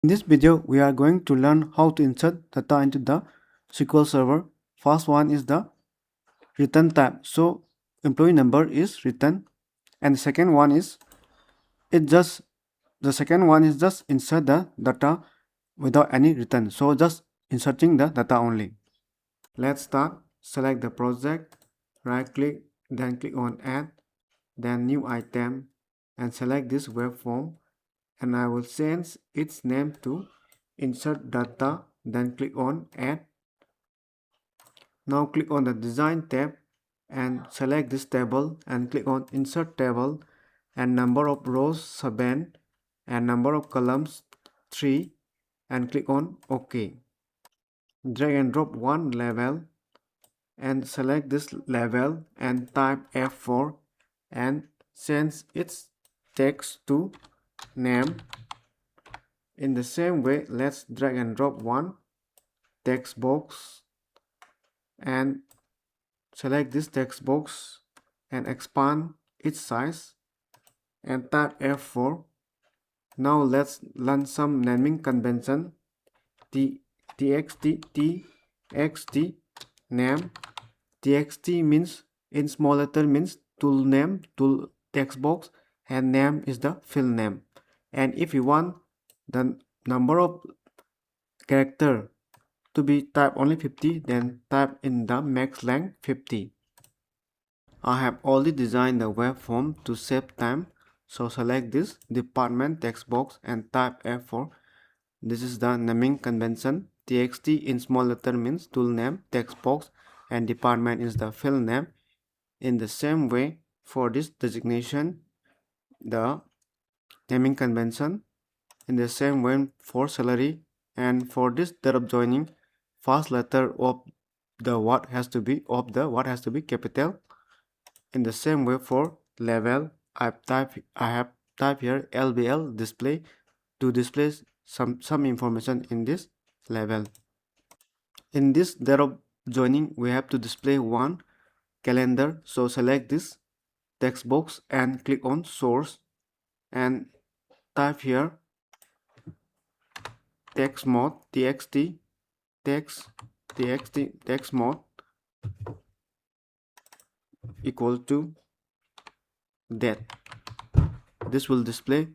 In this video, we are going to learn how to insert data into the SQL Server. First one is the return type. So employee number is return, and the second one is just insert the data without any return. So just inserting the data only. Let's start. Select the project, right click, then click on add, then new item, and select this web form, and I will change its name to insert data, then click on add. Now click on the design tab and select this table and click on insert table, and number of rows 7 and number of columns 3, and click on OK. Drag and drop one level and select this level and type F4 and change its text to name. In the same way, let's drag and drop one text box and select this text box and expand its size and type F4. Now let's learn some naming convention. txt name. txt means in small letter means tool name, tool text box, and name is the field name. And if you want the number of character to be type only 50, then type in the max length 50. I have already designed the web form to save time, so select this department text box and type F4. This is the naming convention. txt in small letter means tool name, text box, and department is the field name. In the same way, for this designation, the naming convention. In the same way for salary, and for this date of joining, first letter of the word has to be capital. In the same way for level, I have typed here LBL display to display some information in this level. In this date of joining, we have to display one calendar, so select this text box and click on source and type here text mode text mode equal to date. This will display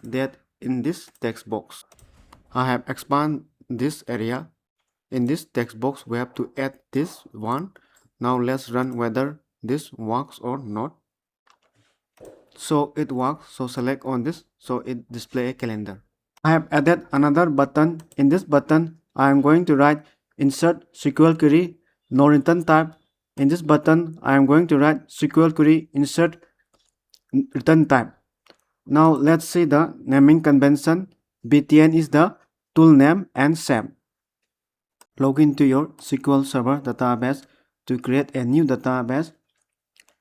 date in this text box. I have expanded this area. In this text box, we have to add this one. Now let's run whether this works or not. So it works, so select on this, so it display a calendar. I have added another button. In this button, I am going to write insert SQL query, no return type. In this button, I am going to write SQL query insert return type. Now let's see the naming convention. btn is the tool name and save. Log into your SQL Server database to create a new database.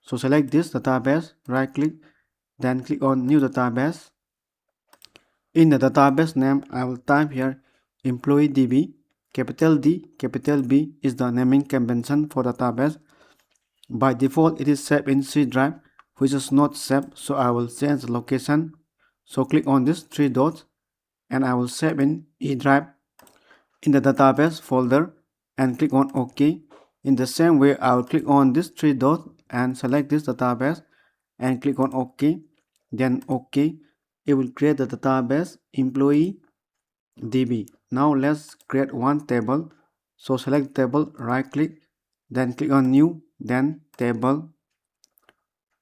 So select this database, right click, then click on new database. In the database name, I will type here employee DB. Capital D, capital B is the naming convention for database. By default, it is saved in C drive, which is not saved, so I will change the location. So click on this 3 dots and I will save in E drive in the database folder and click on OK. In the same way, I will click on this 3 dots and select this database and click on OK, then OK. It will create the database employee DB. Now let's create one table. So select table, right click, then click on new, then table,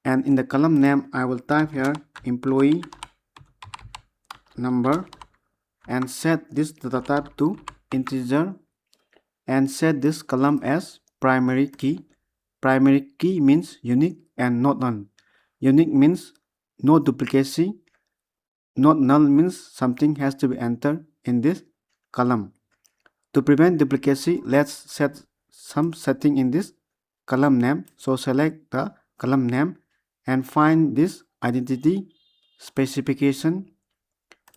and in the column name I will type here employee number and set this data type to integer and set this column as primary key. Primary key means unique and not null. Unique means no duplicacy. Not null means something has to be entered in this column. To prevent duplicacy, let's set some setting in this column name. So select the column name and find this identity specification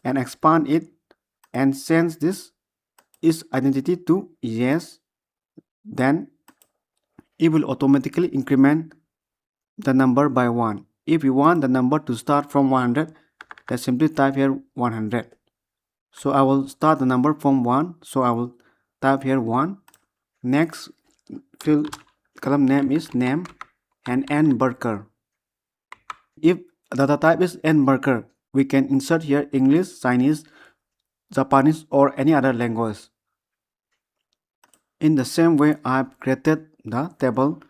and expand it and change this is identity to yes. Then it will automatically increment the number by 1. If you want the number to start from 100, let's simply type here 100. So I will start the number from 1. So I will type here 1. Next field column name is name and n worker. If data type is n worker, we can insert here English, Chinese, Japanese or any other language. In the same way, I have created the table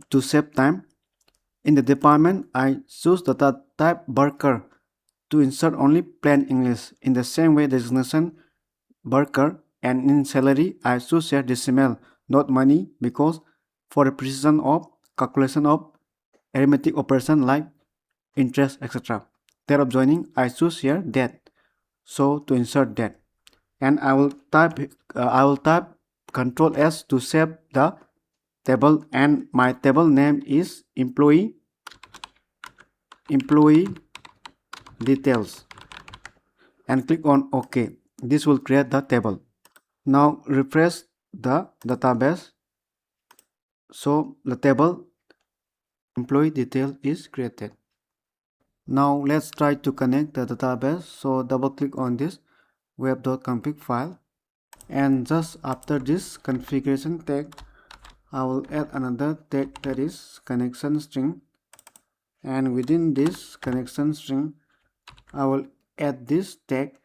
to save time. In the department, I choose data type worker to insert only plain English. In the same way, designation worker, and in salary, I choose here decimal, not money, because for the precision of calculation of arithmetic operation like interest, etc. Instead of joining, I choose here that. So to insert that, and I will type Control S to save the table, and my table name is employee details, and click on OK. This will create the table. Now refresh the database. So the table employee detail is created. Now let's try to connect the database. So double click on this web.config file, and just after this configuration tag, I will add another tag, that is connection string, and within this connection string I will add this tag.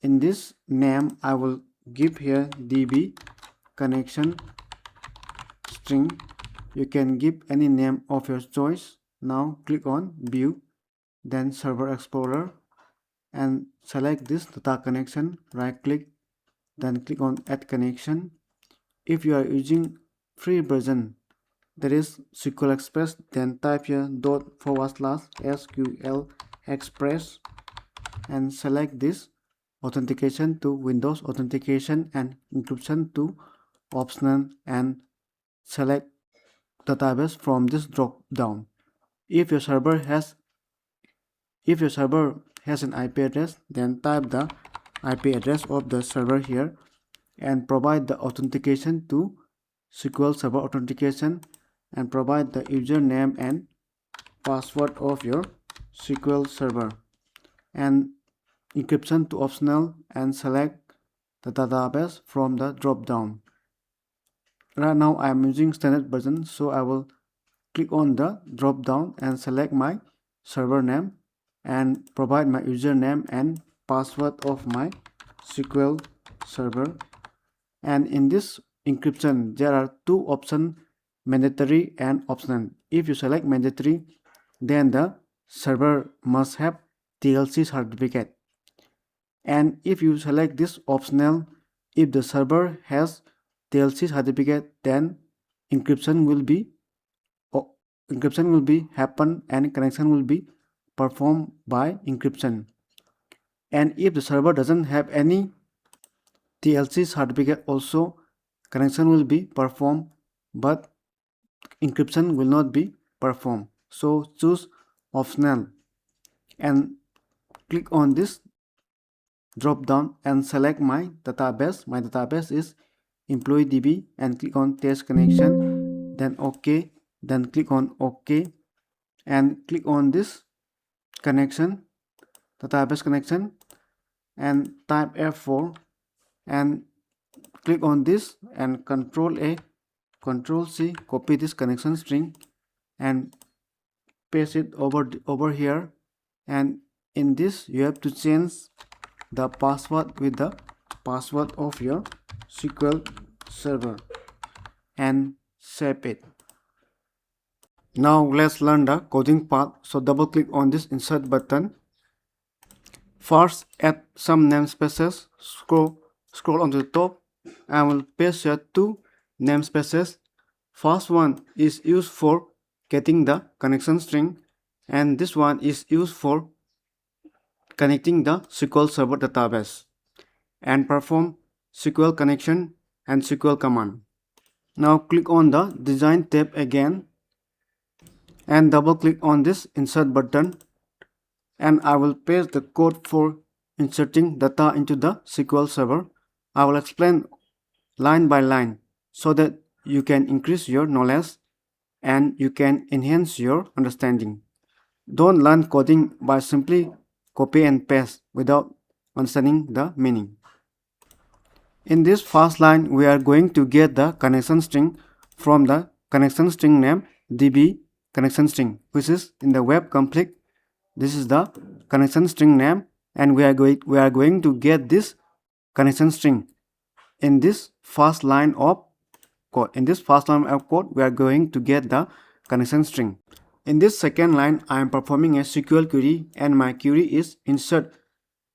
In this name I will give here db connection string. You can give any name of your choice. Now click on view, then server explorer, and select this data connection, right click, then click on add connection. If you are using free version, that is SQL Express, then type here ./SQL Express and select this authentication to Windows authentication and encryption to optional, and select database from this drop down. If your server has an IP address, then type the IP address of the server here and provide the authentication to SQL Server authentication, and provide the username and password of your SQL Server, and encryption to optional, and select the database from the drop down. Right now I am using standard version, so I will click on the drop down and select my server name and provide my username and password of my SQL Server. And in this encryption there are two options, mandatory and optional. If you select mandatory, then the server must have TLC certificate, and if you select this optional, if the server has TLC certificate, then encryption will be happen and connection will be performed by encryption. And if the server doesn't have any TLC certificate, also connection will be performed, but encryption will not be performed. So choose optional and click on this drop down and select my database. My database is employee DB, and click on test connection, then OK, then click on OK, and click on this connection, database connection, and type F4 and click on this, and Control A, Control C, copy this connection string and paste it over here. And in this you have to change the password with the password of your SQL Server and save it. Now let's learn the coding part. So double click on this insert button. First add some namespaces. Scroll on the top. I will paste here two namespaces. First one is used for getting the connection string, and this one is used for connecting the SQL Server database and perform SQL connection and SQL command. Now click on the design tab again and double click on this insert button, and I will paste the code for inserting data into the SQL Server. I will explain line by line so that you can increase your knowledge and you can enhance your understanding. Don't learn coding by simply copy and paste without understanding the meaning. In this first line, we are going to get the connection string from the connection string name db connection string, which is in the web config. This is the connection string name, and we are going to get this connection string in this first line of code. In this first line of code, we are going to get the connection string. In this second line, I am performing a SQL query, and my query is insert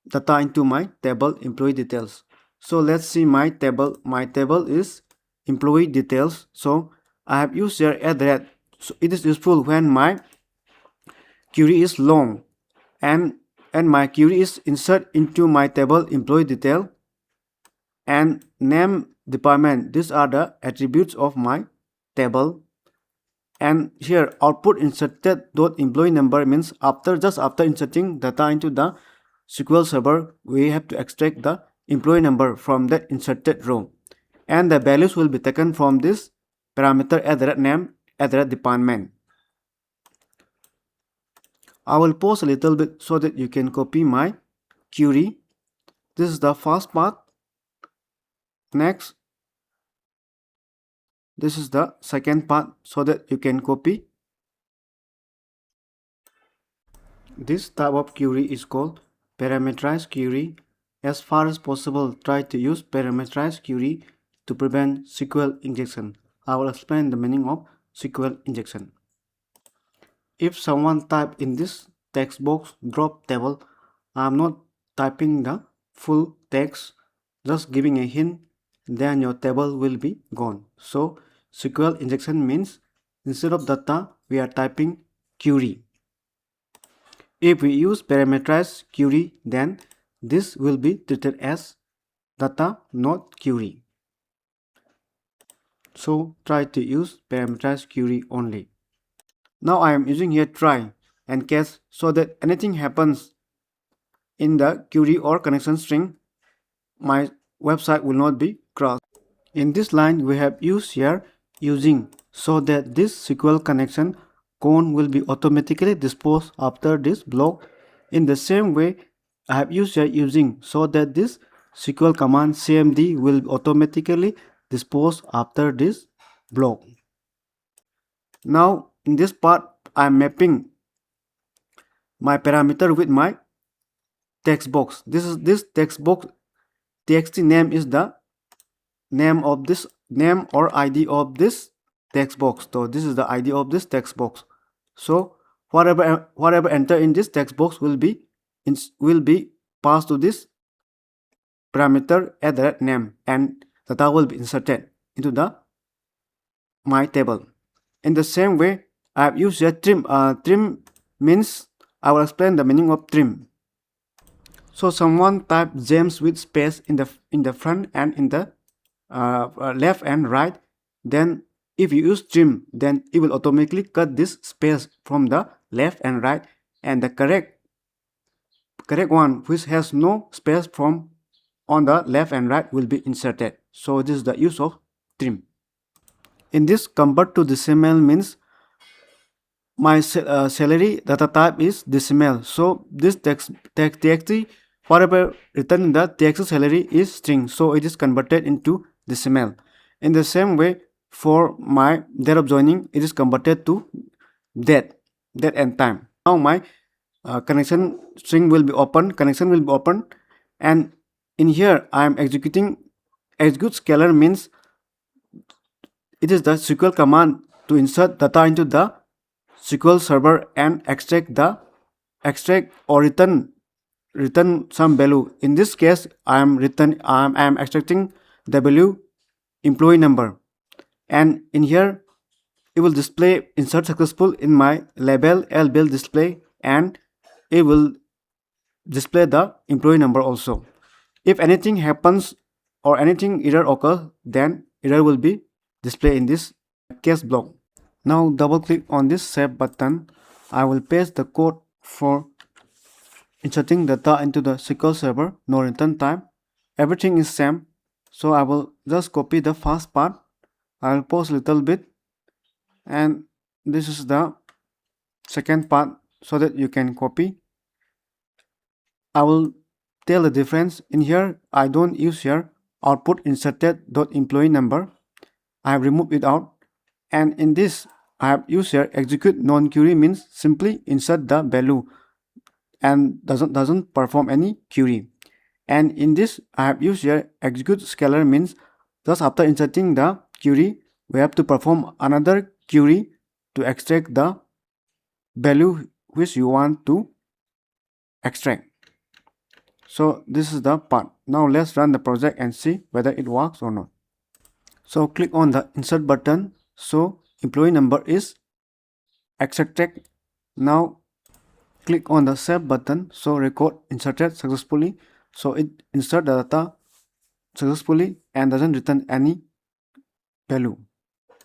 data into my table employee details. So let's see my table. My table is employee details. So I have used here @. So it is useful when my query is long and my query is insert into my table employee detail and name department. These are the attributes of my table. And here output inserted dot employee number means just after inserting data into the SQL Server, we have to extract the employee number from that inserted row, and the values will be taken from this parameter @name @department. I will pause a little bit so that you can copy my query. This is the first part. Next, this is the second part so that you can copy. This type of query is called parameterized query. As far as possible, try to use parameterized query to prevent SQL injection. I will explain the meaning of SQL injection. If someone type in this text box drop table, I am not typing the full text, just giving a hint, then your table will be gone. So SQL injection means instead of data, we are typing query. If we use parameterized query, then this will be treated as data, not query. So try to use parameterized query only. Now I am using here try and catch so that anything happens in the query or connection string, my website will not be crashed. In this line, we have used here using so that this SQL connection cone will be automatically disposed after this block. In the same way, I have used here using so that this SQL command cmd will automatically dispose after this block. Now in this part, I am mapping my parameter with my text box. This text box txt name is the name of this name or id of this text box. So this is the id of this text box. So whatever enter in this text box will be passed to this parameter @name, and data will be inserted into the my table. In the same way, I have used a trim. Trim means I will explain the meaning of trim. So someone type James with space in the front and in the left and right. Then if you use trim, then it will automatically cut this space from the left and right, and the correct one which has no space from on the left and right will be inserted. So this is the use of trim. In this convert to decimal means my salary data type is decimal. So this txt whatever written in the txt salary is string. So it is converted into decimal. In the same way, for my date of joining, it is converted to date and time. Now my connection string will be open, connection will be open, and in here I am executing execute scalar means it is the SQL command to insert data into the SQL Server and extract or return some value. In this case, I am extracting the value employee number, and in here it will display insert successful in my label lbel display, and it will display the employee number also. If anything happens or anything error occurs, then error will be displayed in this case block. Now double click on this save button. I will paste the code for inserting data into the SQL Server. No return type. Everything is same. So I will just copy the first part. I will pause a little bit, and this is the second part so that you can copy. I will tell the difference. In here, I don't use here output inserted.employee number. I have removed it out. And in this, I have used here execute non-query, means simply insert the value and doesn't perform any query. And in this, I have used here execute scalar, means just after inserting the query, we have to perform another query to extract the value which you want to extract. So this is the part. Now let's run the project and see whether it works or not. So click on the insert button. So employee number is extracted. Now click on the save button. So record inserted successfully. So it insert the data successfully and doesn't return any value.